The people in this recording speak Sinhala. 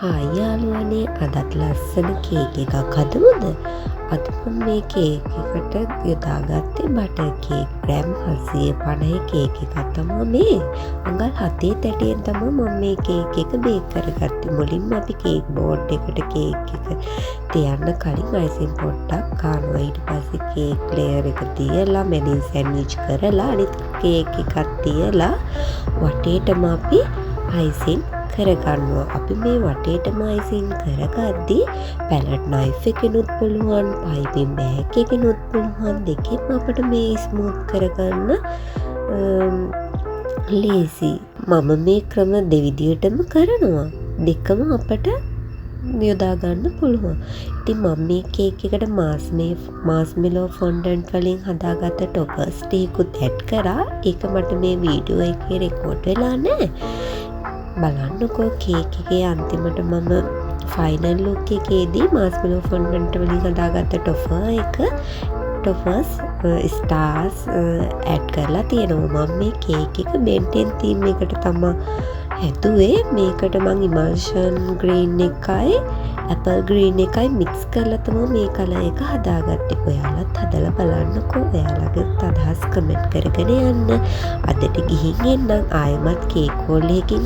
හායි යාළුවනේ අදත් ලස්සන කේක් එකක් හදමුද? අද මම මේ කේක් එකට යොදාගත්තේ බටර් කේක් ග්‍රෑම් 750 කේක් එකක් තමා මේ. අඟල් 7 තැටියෙන් තමා මම මේ කේක් එක බේක් කරගත්තේ. මුලින්ම අපි කේක් බෝඩ් එකට කේක් එක තියන්න කලින් අයිසින් පොඩ්ඩක් කානවා. ඊට පස්සේ කේක් ලේයර් එක තියලා මෙලින් සෑන්ඩ්විච් කරලා අනිත් කේක් එකක් තියලා වටේටම අපි අයිසින් කරගන්නවා. අපි මේ වටේටම අයිසින් කරගද්දී පැලට් නයිෆ් එකෙනුත් පුළුවන්, පයිපින් බෑග් එකෙනුත් පුළුවන්. දෙකෙන්ම අපිට මේ ස්මූත් කරගන්න ලේසි. මම මේ ක්‍රම දෙවිදියටම කරනවා. දෙකම අපට යොදා ගන්න පුළුවන්. ඉතින් මම මේ කේක් එකට මාස්මෙලෝ ෆොන්ඩන්ට් වලින් හදාගත්ත ටොපර්ස් ටිකකුත් ඇඩ් කරා. ඒක මට මේ වීඩියෝ එකේ රෙකෝඩ් වෙලා නැහැ. බලන්නකෝ කේක් එකේ අන්තිමට මම ෆයිනල් ලුක් එකේදී මාස්මෙලෝ ෆොන්ඩන්ට් වලින් හදාගත්ත ටොපර්ස් ස්ටාර්ස් ඇඩ් කරලා තියෙනවා. මම මේ කේක් එක බෙන්ටෙන් තීම් එකට තමයි හැදුවේ. මේකට මං ඉමල්ෂන් ග්‍රීන් එකයි ඇපල් ග්‍රීන් එකයි මික්ස් කරලා තමයි මේ කලර් එක හදාගත්තේ. ඔයාලත් හදලා බලන්නකෝ. ඔයාලගේ අදහස් කමෙන්ට් කරගෙන යන්න. අදට ගිහින් එන්නම්. ආයෙමත් කේක් හෝල් එකකින්